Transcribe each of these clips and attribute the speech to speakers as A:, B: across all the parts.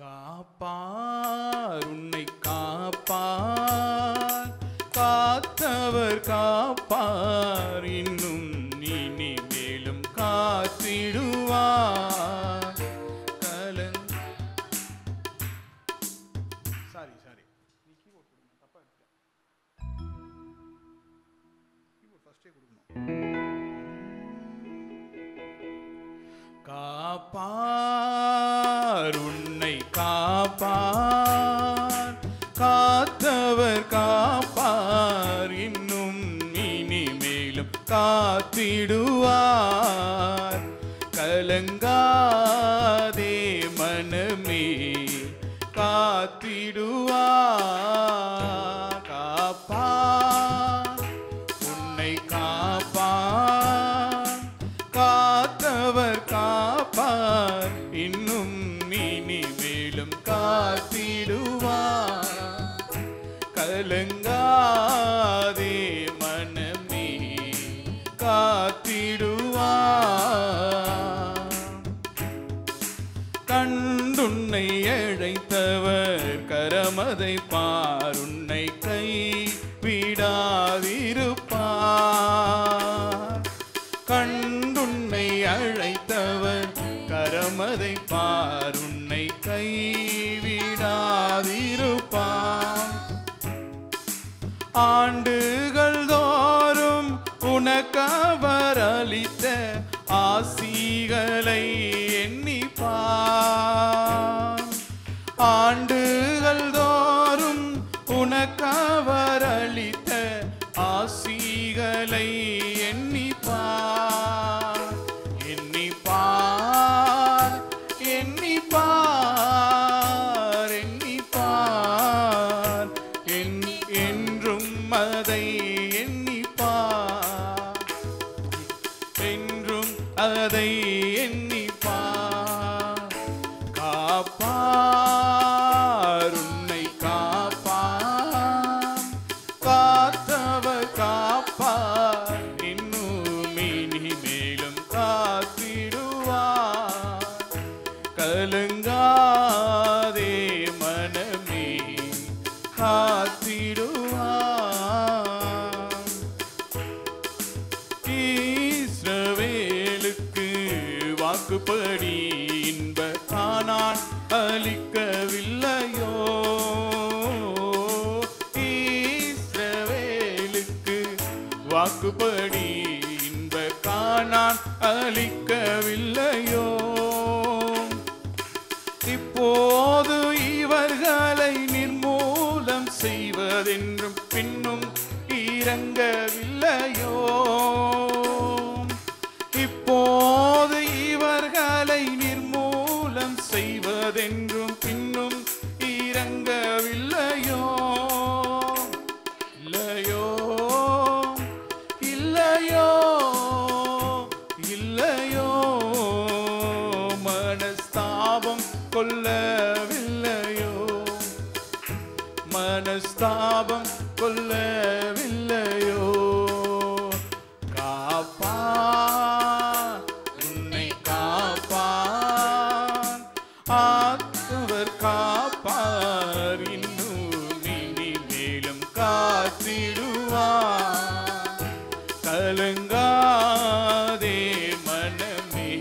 A: காப்பார் உன்னை காப்பார், காத்தவர் காப்பார், இன்னும் இனி மேலும் காத்திடுவார். சாரி நீ கீபோர்ட் கொடுங்க, தப்பா இருக்கு. கீபோர்ட் ஃபர்ஸ்டே கொடுக்கணும். காப்பார் உன்னை காப்பார், காத்தவர் காப்பார், இன்னும் இனி மேலும் காத்திடுவார். கலங்காதே மனமே காத்திடுவார். காப்பார் உன்னை காப்பார், காத்தவர் காப்பார், இன்னும் இனி மேலும் காத்திடுவார். கலங்காதே மனமே காத்திடுவார். கண்டுன்னை அழைத்தவர் கரமதை பார், உன்னை கை விடாதிருப்பார். கண்டுன்னை அழைத்தவர் கரமதை பார், உன்னை கை விடாதிருப்பார். ஆண்டுகள் தோறும் உனக்கவர் அளித்த ஆசிகளை எண்ணிப்பார். ஆண்டுகள் தோறும் உனக்கவர் அளித்த ஆசிகளை எண்ணிப்பார். எண்ணிப்பார் எண்ணிப்பார் எண்ணிப்பார், என்றும் அதை எண்ணிப்பார், என்றும் அதை எண்ணிப்பார். காப்பார் உன்னை காப்பார், காத்தவர் காப்பார், இன்னும் இனி மேலும் காத்திடுவார். கலங்காதே மனமே காத்திடுவார். இஸ்ரவேலுக்கு வாக்குப்படி இன்ப கானான் அளிக்கவில்லையோ? இஸ்ரவேலுக்கு வாக்குப்படி இன்ப கானான் அளிக்கவில்லையோ? இப்போது இவர்களை நிர்மூலம் செய்வதென்றும் பின்னும் இறங்கவில்லையோ? இப்போது இவர்களை நிர்மூலம் செய்வதென்றும் பின்னும் இறங்கவில்லையோ? இல்லையோ இல்லையோ இல்லையோ, மனஸ்தாபம் கொள்ளவில்லையோ? மனஸ்தாபம் கொள்ளவில்லையோ? காப்பார் உன்னை காப்பார், ஆத்தவர் காப்பார், இன்னும் இனி மேலும் காத்திடுவார். கலங்காதே மனமே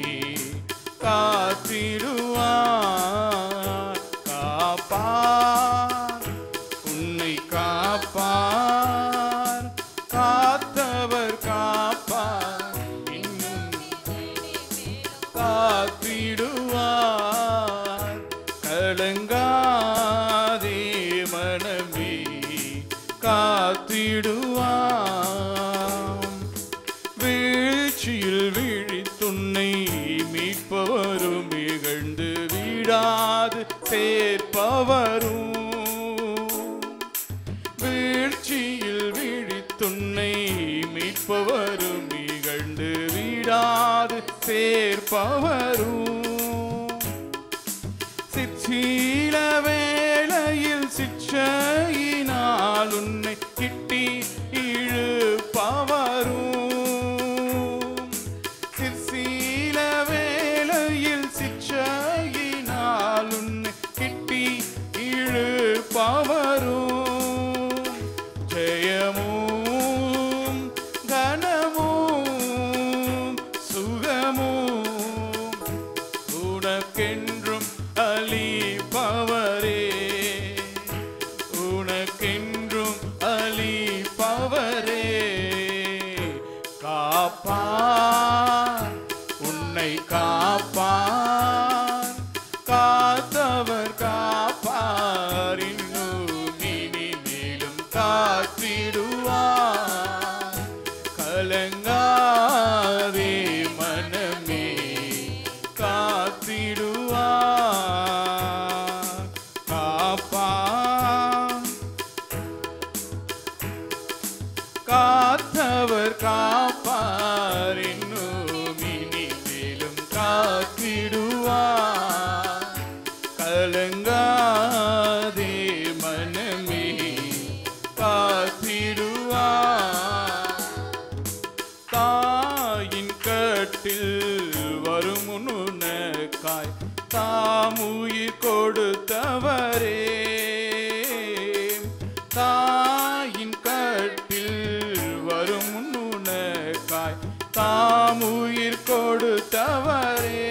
A: காத்திடுவார். காப்பார் உன்னை காப்பார், காத்தவர் காப்பார், இன்னும் காத்திடுவார். கலங்காதே மனமே காத்திடுவார். வீழ்ச்சியில் விழித்துன்னை மீட்பவரும், இகழ்ந்து விடாது சேர்ப்பவரும். வீழ்ச்சியில் விழித்துன்னை மீட்பவரும், இகழ்ந்து விடாது சேர்ப்பவரும். சிற்சில வேளையில் சிற்சையினால் உன்னை கிட்டி இழுப்பவரும். சிற்சில வேளையில் சிற்சையினால் உன்னை கிட்டி தாமுயிர் கொடுத்தவரே, தாயின் கட்டில் வரும் உனக்காய் தாமுயிர் கொடுத்தவரே,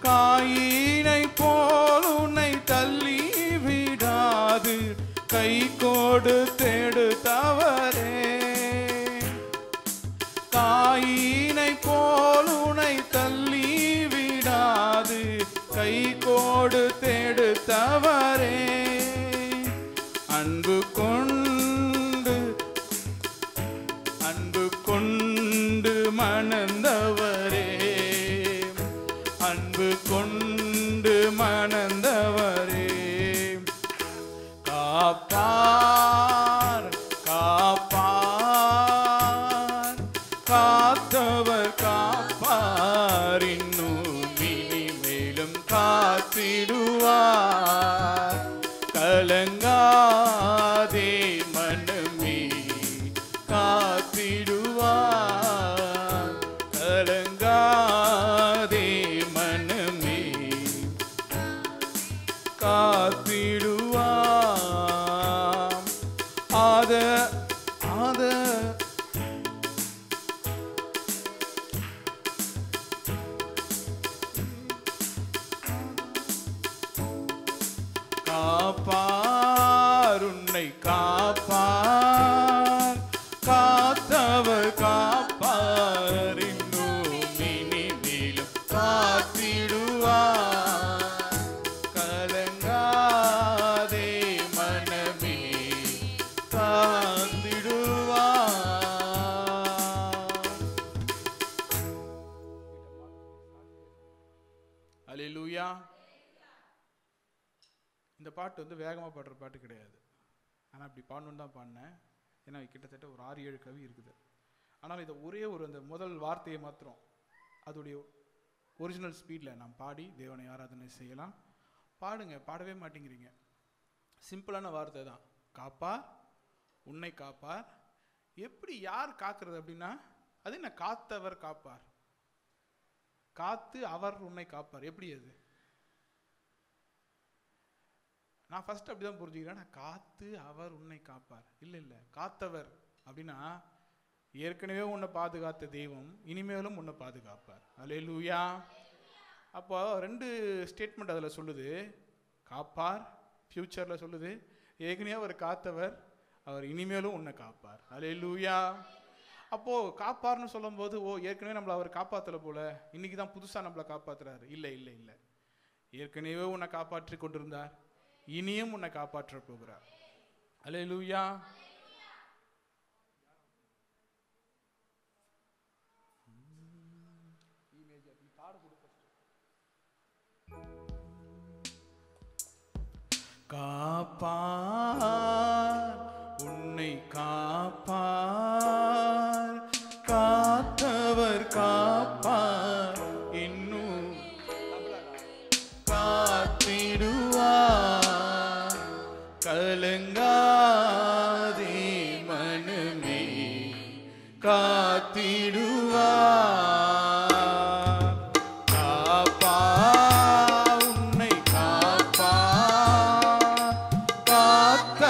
A: காயினை போல் உன்னை தள்ளி விடாது கை கொடுத்தெடுத்தவரே, காயினை போல் உன்னை தள்ளி விடாது கை கொடுத்தெடுத்தவரே, அன்பு கொண்டு மணந்தவரே, அன்பு கொண்டு மணந்தவரே, காப்பார் காப்பார் காத்தவர் காப்பார், இன்னும் இனிமேலும் காத்திடுவார், கலங்காதே மனமே காத்திடுவார், கலங்காதே மனமே காத்திடுவார், ஆத காப்பார் உன்னை காப்பார், காத்தவர் காப்பார், இன்னும் இனிமேலும் காத்திடுவார், கலங்காதே மனமே காத்திடுவார். அல்லேலூயா. இந்த பாட்டு வந்து வேகமாக பாடுற பாட்டு கிடையாது, ஆனால் அப்படி பாடணுன்னு தான் பாடினேன். ஏன்னா கிட்டத்தட்ட ஒரு 6-7 கவி இருக்குது. ஆனால் இதை ஒரே அந்த முதல் வார்த்தையை மாத்திரம் அதோடைய ஒரிஜினல் ஸ்பீடில் நாம் பாடி தேவனை ஆராதனை செய்யலாம். பாடுங்க, பாடவே மாட்டேங்கிறீங்க. சிம்பிளான வார்த்தை தான், காப்பார் உன்னை காப்பார். எப்படி யார் காக்கிறது அப்படின்னா, அது என்ன காத்தவர் காப்பார், காத்து அவர் உன்னை காப்பார். எப்படி அது? நான் ஃபர்ஸ்ட் அப்படிதான் புரிஞ்சுக்கிறேன். நான் காத்து அவர் உன்னை காப்பார், இல்லை காத்தவர் அப்படின்னா ஏற்கனவே உன்னை பாதுகாத்த தெய்வம் இனிமேலும் உன்னை பாதுகாப்பார். அல்லேலூயா. அப்போ 2 ஸ்டேட்மெண்ட் அதில் சொல்லுது. காப்பார் ஃபியூச்சரில் சொல்லுது, ஏற்கனவே அவர் காத்தவர், அவர் இனிமேலும் உன்னை காப்பார். அல்லேலூயா. அப்போது காப்பார்னு சொல்லும் போது, ஏற்கனவே நம்மளை அவர் காப்பாற்றலை போல, இன்னைக்கு தான் புதுசாக நம்மளை காப்பாற்றுறாரு. இல்லை, ஏற்கனவே உன்னை காப்பாற்றி கொண்டிருந்தார், இனியும் உன்னை காப்பாற்ற போகிறார். அல்லேலூயா. காப்பார் உன்னை காப்பார், காத்தவர் காப்பார், இன்னும் காத்திடுவார், கலங்காதே மனமே காத்திடுவார். காப்பார் உன்னை காப்பார், காத்த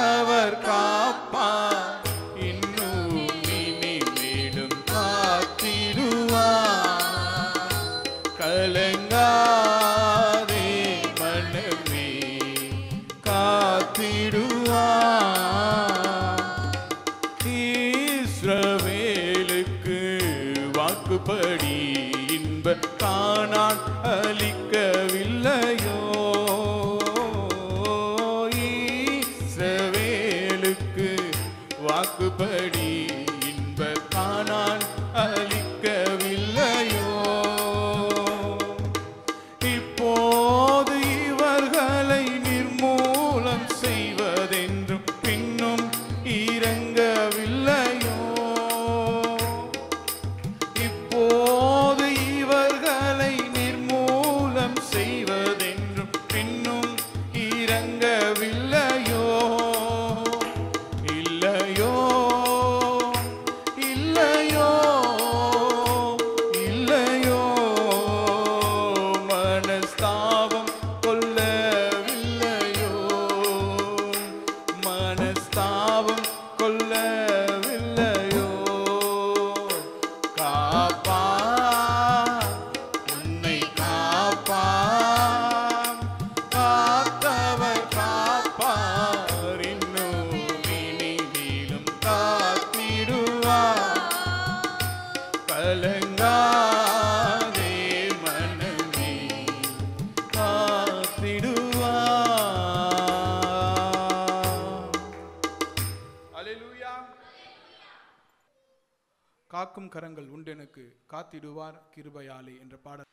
A: காக்கும் கரங்கள் உண்டு எனக்கு, காத்திடுவார் கிருபையாலே என்ற பாடல்.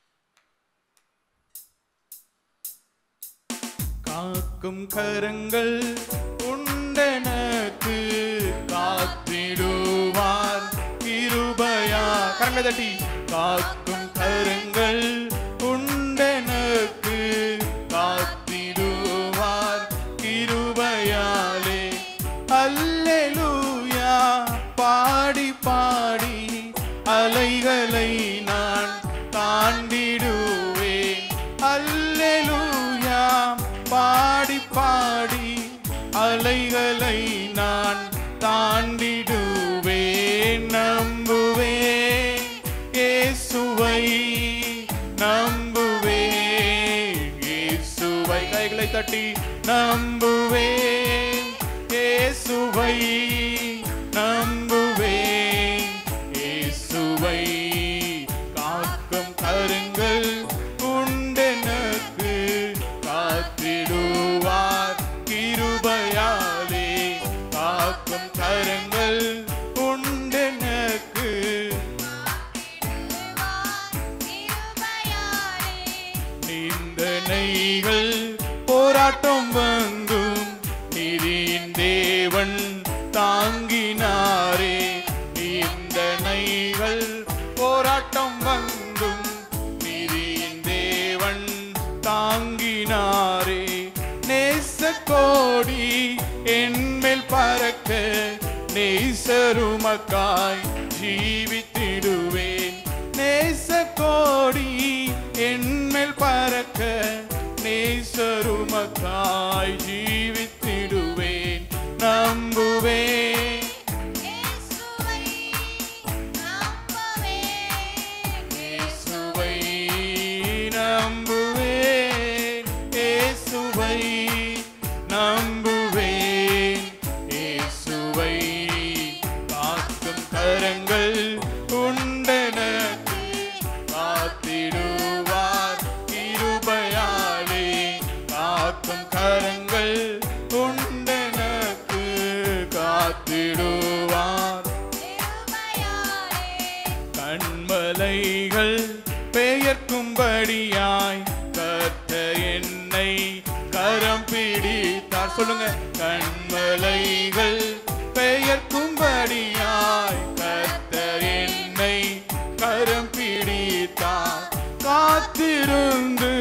A: காக்கும் கரங்கள் உண்டெனக்கு, காத்திடுவார் கிருபையா. கரங்களை தட்டி. காக்கும் கரங்கள் உண்டெனக்கு, காத்திடுவார் கிருபையாலே. அல்லேலூயா பாடி பாடி அலைகளை நான் தாண்டிடுவேன். அல்லேலூயா பாடி பாடி அலைகளை நான் தாண்டிடுவேன். நம்புவேன் இயேசுவை, நம்புவேன் இயேசுவை. கைகளை தட்டி. நம்புவேன் இயேசுவை, நம்புவேன் இயேசுவை. காக்கும் கரங்கள் உண்டெனக்கு, காத்திடுவார் கிருபையாலே. காக்கும் கரங்கள் உண்டெனக்கு. நிந்தனைகள் போராட்டம் வந்தும் நீதியின் தேவன் தாங்கினாரே. நிந்தனைகள் போராட்டம் வந்தும் நீதியின் தேவன் தாங்கினாரே. நேசக்கோடி என்மேல் பறக்க, நேசருமக்காய் ஜீவித்திடுவேன். நேசக்கோடி என்மேல் பறக்க, நேசருமக்காய் ஜீவித்திடுவேன். நம்புவேன் இயேசுவை, நம்புவேன் இயேசுவை, நம்புவேன் இயேசுவை. காக்கும் கரங்கள் உண்டெனக்கு, காத்திடுவார் கிருபையாலே. காக்கும் கரங்கள் உண்டெனக்கு, காத்திடுவார் கண்மலைகள் பெயர்க்கும்படியாய் கர்த்தர் என்னை கரம் பிடித்தார். சொல்லுங்க. கண்மலைகள் பெயர்க்கும்படியாய் கர்த்தர் என்னை கரம் பிடித்தார். காத்திருந்து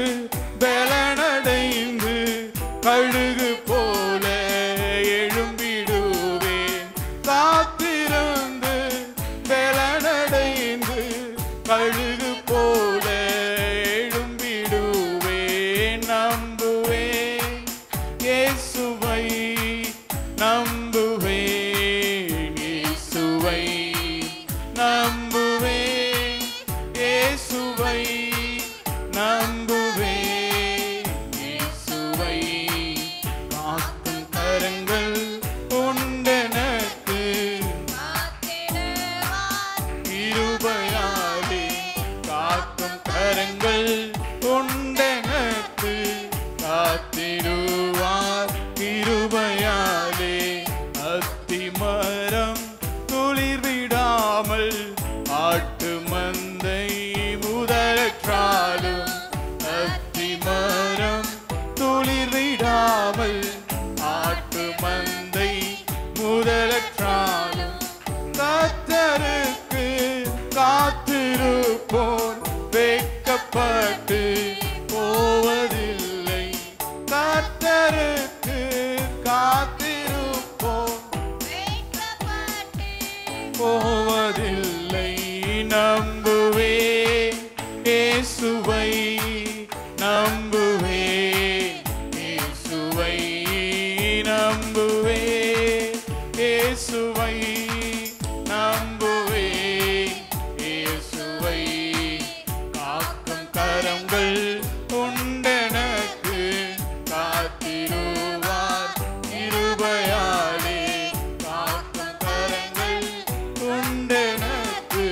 A: பலனடைந்து கழுகு போல எழும்பிடுவேன். காத்திருந்து பலனடைந்து கழுகு போல எழும்பிடுவேன். நம்புவேன் இயேசுவை, நம்புவேன் இயேசுவை, நம்புவேன் இயேசுவை, நம்புவேன் இயேசுவை. காக்கும் கரங்கள் உண்டெனக்கு, கிருபையாலே. காக்கும் கரங்கள் உண்டெனக்கு, காத்திடுவார் கிருபையாலே. அத்திமரம் துளிர் விடாமல் ஆட்டு மந்தை முதலற்றாலும், அத்திமரம் துளிர் விடாமல் ஆட்டு மந்தை முதலற்றாலும், கர்த்தருக்கு காத்திருப்போர் வெட்கப்பட்டு போவதில்லை. கர்த்தருக்கு காத்திருப்போர் போவதில்லை. நம்புவேன் இயேசுவை, நம்புவேன் இயேசுவை, நம்புவேன் இயேசுவை, நம்புவேன் இயேசுவை. காக்கும் கரங்கள் உண்டெனக்கு, காத்திடுவார் கிருபையாலே. காக்கும் கரங்கள் உண்டெனக்கு,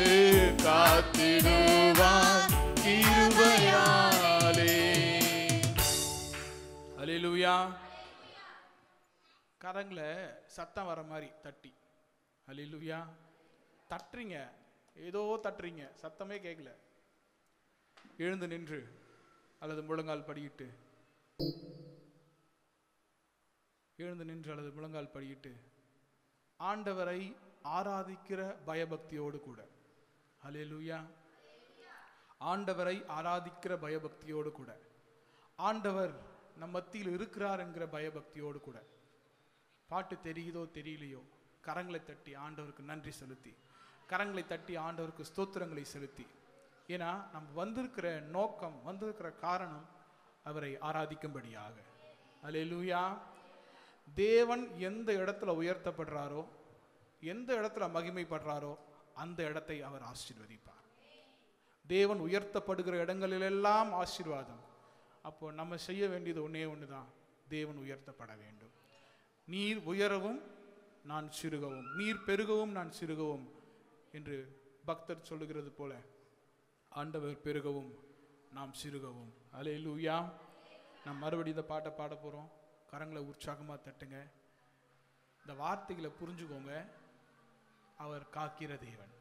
A: காத்திடுவார் கிருபையாலே. அல்லேலூயா. கரங்களை சத்தம் வர மாதிரி தட்டி அல்லேலூயா தட்டுறீங்க. ஏதோ தட்டுறீங்க, சத்தமே கேட்கல. எழுந்து நின்று அல்லது முழங்கால் படியிட்டு, எழுந்து நின்று அல்லது முழங்கால் படியிட்டு ஆண்டவரை ஆராதிக்கிற பயபக்தியோடு கூட, அல்லேலூயா, ஆண்டவரை ஆராதிக்கிற பயபக்தியோடு கூட, ஆண்டவர் நம் மத்தியில் இருக்கிறார் என்கிற பயபக்தியோடு கூட, பாட்டு தெரியுதோ தெரியலையோ கரங்களை தட்டி ஆண்டவருக்கு நன்றி செலுத்தி, கரங்களை தட்டி ஆண்டவருக்கு ஸ்தோத்திரங்களை செலுத்தி, ஏன்னா நம்ம வந்திருக்கிற நோக்கம், வந்திருக்கிற காரணம் அவரை ஆராதிக்கும்படியாக. அல்லேலூயா. தேவன் எந்த இடத்துல உயர்த்தப்படுறாரோ, எந்த இடத்துல மகிமைப்படுறாரோ அந்த இடத்தை அவர் ஆசீர்வதிப்பார். தேவன் உயர்த்தப்படுகிற இடங்களிலெல்லாம் ஆசீர்வாதம். அப்போ நம்ம செய்ய வேண்டியது ஒன்னே ஒண்ணுதான், தேவன் உயர்த்தப்பட வேண்டும். நீர் உயரவும் நான் சிறுகவும், நீர் பெருகவும் நான் சிறுகவும் என்று பக்தர் சொல்லுகிறது போல ஆண்டவர் பெருகவும் நாம் சிறுகவும். அல்லேலூயா. நாம் மறுபடியும் இந்த பாட்டை பாட போறோம். கரங்களை உற்சாகமா தட்டுங்க. இந்த வார்த்தைகளை புரிஞ்சுக்கோங்க. அவர் காக்கிற தேவன்,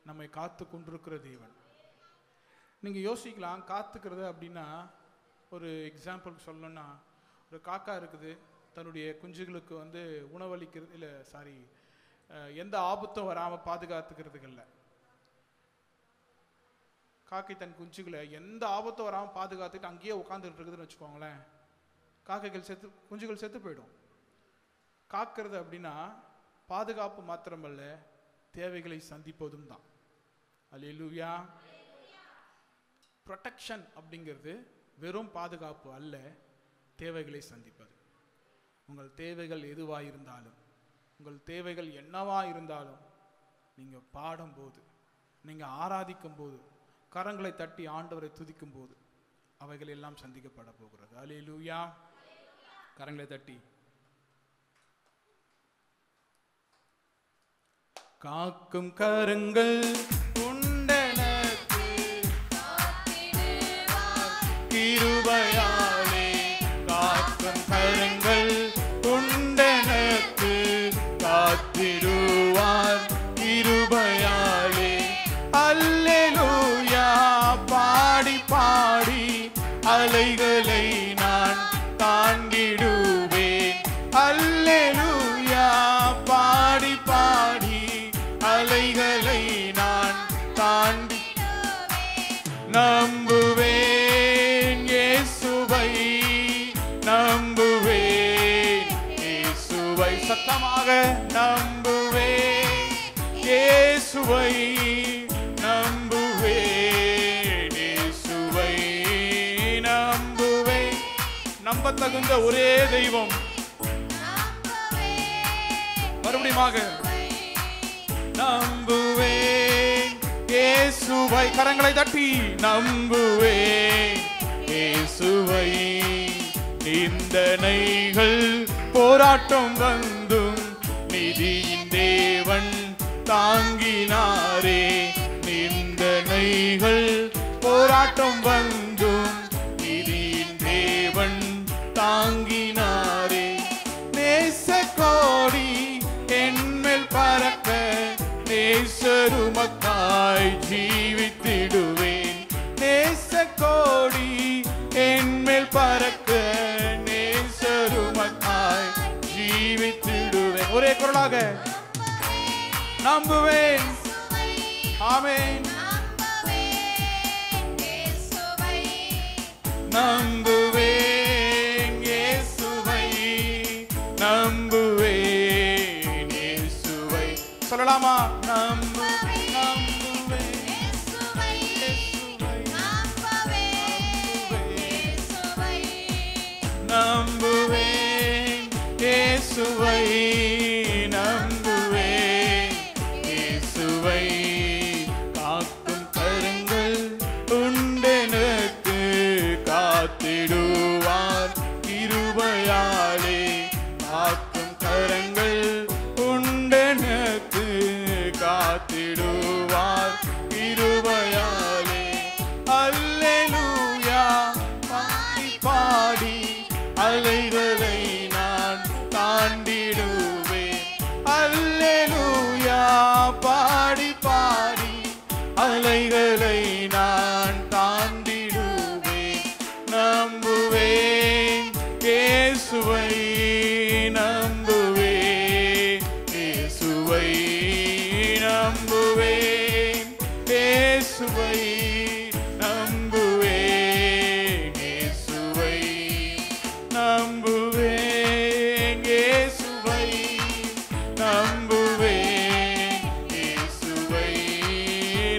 A: நம்மை காத்து கொண்டிருக்கிற தேவன். நீங்க யோசிக்கலாம், காத்துக்கிறது அப்படின்னா, ஒரு எக்ஸாம்பிள் சொல்லணும்னா, ஒரு காக்கா இருக்குது, தன்னுடைய குஞ்சுகளுக்கு உணவளிக்கிறது இல்லை, சாரி, எந்த ஆபத்தும் வராமல் பாதுகாத்துக்கிறதுக்கு இல்லை. காக்கை தன் குஞ்சுகளை எந்த ஆபத்தும் வராமல் பாதுகாத்துட்டு அங்கேயே உட்காந்துட்டு இருக்குதுன்னு வச்சுக்கோங்களேன், குஞ்சுகள் செத்து போயிடும். காக்கிறது அப்படின்னா பாதுகாப்பு மாத்திரமல்ல, தேவைகளை சந்திப்பதும் தான். அல்லேலூயா. ப்ரொடெக்ஷன் அப்படிங்கிறது வெறும் பாதுகாப்பு அல்ல, தேவைகளை சந்திப்பது. உங்கள் தேவைகள் எதுவாக இருந்தாலும், உங்கள் தேவைகள் என்னவா இருந்தாலும், நீங்கள் பாடும்போது, நீங்கள் ஆராதிக்கும் போது, கரங்களை தட்டி ஆண்டவரை துதிக்கும் போது அவைகள் எல்லாம் சந்திக்கப்பட போகிறது. அல்லேலூயா. கரங்களை தட்டி காக்கும் கரங்கள் உண்டனக்கு கிருபையாலே, காக்கும் கரங்கள் உண்டனக்கு காத்திடுவார் கிருபையாலே. அல்லேலூயா. பாடி பாடி அலைகளை நான் தாண்டிடுவேன். அல்லேலூயா. பாடி பாடி அலைகளை நான் தாண்டி நம்புவேன் இயேசுவை, நம்புவேன் இயேசுவை, சத்தமாக நம்புவேன் இயேசுவை, நம்புவேன் இயேசுவை, நம்புவேன். நம்ப தகுந்த ஒரே தெய்வம். மறுபடியுமாக நம்புவேன் இயேசுவை. கரங்களை தட்டி நம்புவேன் இயேசுவை. நிந்தனைகள் போராட்டம் வந்தும் நிதியின் தேவன் தாங்கினாரே. நிந்தனைகள் போராட்டம் வந்தும் நிதியின் தேவன் தாங்கினாரே. நேச கோடி என்மேல் பறக்க நேசருமக்காய் ஜீவித்திடுவேன். நேச கோடி என்மேல் பறக்க நேசருமக்காய் ஜீவித்திடுவேன். ஒரே குரலாக நம்புவேன். ஆமென். நம்புவேன் இயேசுவை, நம்புவேன் இயேசுவை. சொல்லலாமா? நம்புவேன் இயேசுவை, நம்புவேன் இயேசுவை, நம்புவேன் இயேசுவை. காக்கும் கரங்கள் உண்டெனக்கு காத்திடுவார் கிருபையாலே. காக்கும் கரங்கள் உண்டெனக்கு காத்திடுவார் கிருபையாலே. அல்லேலூயா. பாடி பாடி அலைகளை நான் தாண்டிடுவேன். அல்லேலூயா. பாடி பாடி இயேசுவை நம்புவேன், இயேசுவை நம்புவேன், இயேசுவை நம்புவேன், இயேசுவை நம்புவேன், இயேசுவை நம்புவேன், இயேசுவை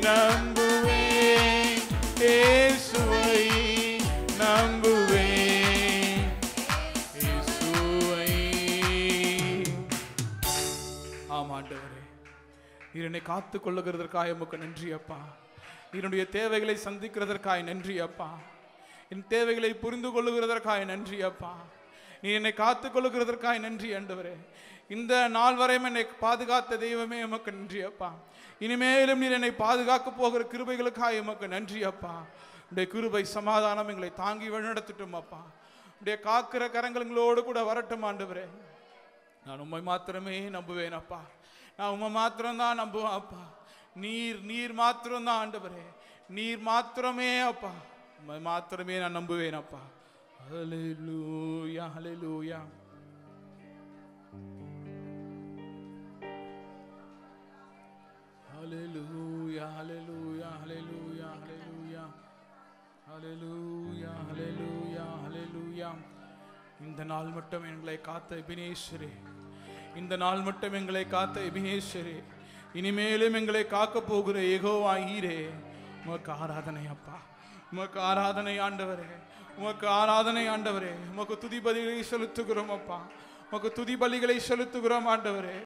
A: நம்புவேன், இயேசுவை நம்புவேன், இயேசுவை. ஆம் ஆண்டவரே, நீர் என்னை காத்துக் கொள்ளுகிறதற்காக உமக்கு நன்றி அப்பா. என்னுடைய தேவைகளை சந்திக்கிறதற்காக நன்றி அப்பா. என் தேவைகளை புரிந்து கொள்ளுகிறதற்காக நன்றி அப்பா. நீ என்னை காத்துக் கொள்ளுகிறதற்காக நன்றி ஆண்டவரே. இந்த நாள் வரையும் என்னை பாதுகாத்த தெய்வமே உமக்கு நன்றி அப்பா. இனிமேலும் நீர் என்னை பாதுகாக்க போகிற கிருபைகளுக்காக உமக்கு நன்றி அப்பா. உடைய கிருபை சமாதானம் எங்களை தாங்கி வழிநடத்தட்டும் அப்பா. உடைய காக்கிற கரங்களோடு கூட வரட்டும் ஆண்டவரே. நான் உம்மை மாத்திரமே நம்புவேன் அப்பா. நான் உம்மை மாத்திரம்தான் நம்புவேன் அப்பா. நீர் மாத்திரம்தான் ஆண்டவரே. நீர் மாத்திரமே அப்பா. உம்மை மாத்திரமே நான் நம்புவேன் அப்பா. ஹல்லேலூயா, ஹல்லேலூயா. ஹல்லேலூயா, ஹல்லேலூயா, ஹல்லேலூயா, ஹல்லேலூயா, ஹல்லேலூயா, ஹல்லேலூயா, ஹல்லேலூயா. இந்த நாள் மட்டும் எங்களை காத்த எபினேஸ்வரே, இந்த நாள் மட்டும் எங்களை காத்த எபினேஸ்வரே, இனிமேலும் எங்களை காக்க போகிற யெகோவா ஈரே, உமக்கு ஆராதனை அப்பா. உமக்கு ஆராதனை ஆண்டவரே, உமக்கு ஆராதனை ஆண்டவரே. உமக்கு துதி பலிகளை செலுத்துகிறோம் அப்பா. உமக்கு துதி பலிகளை செலுத்துகிறோம் ஆண்டவரே.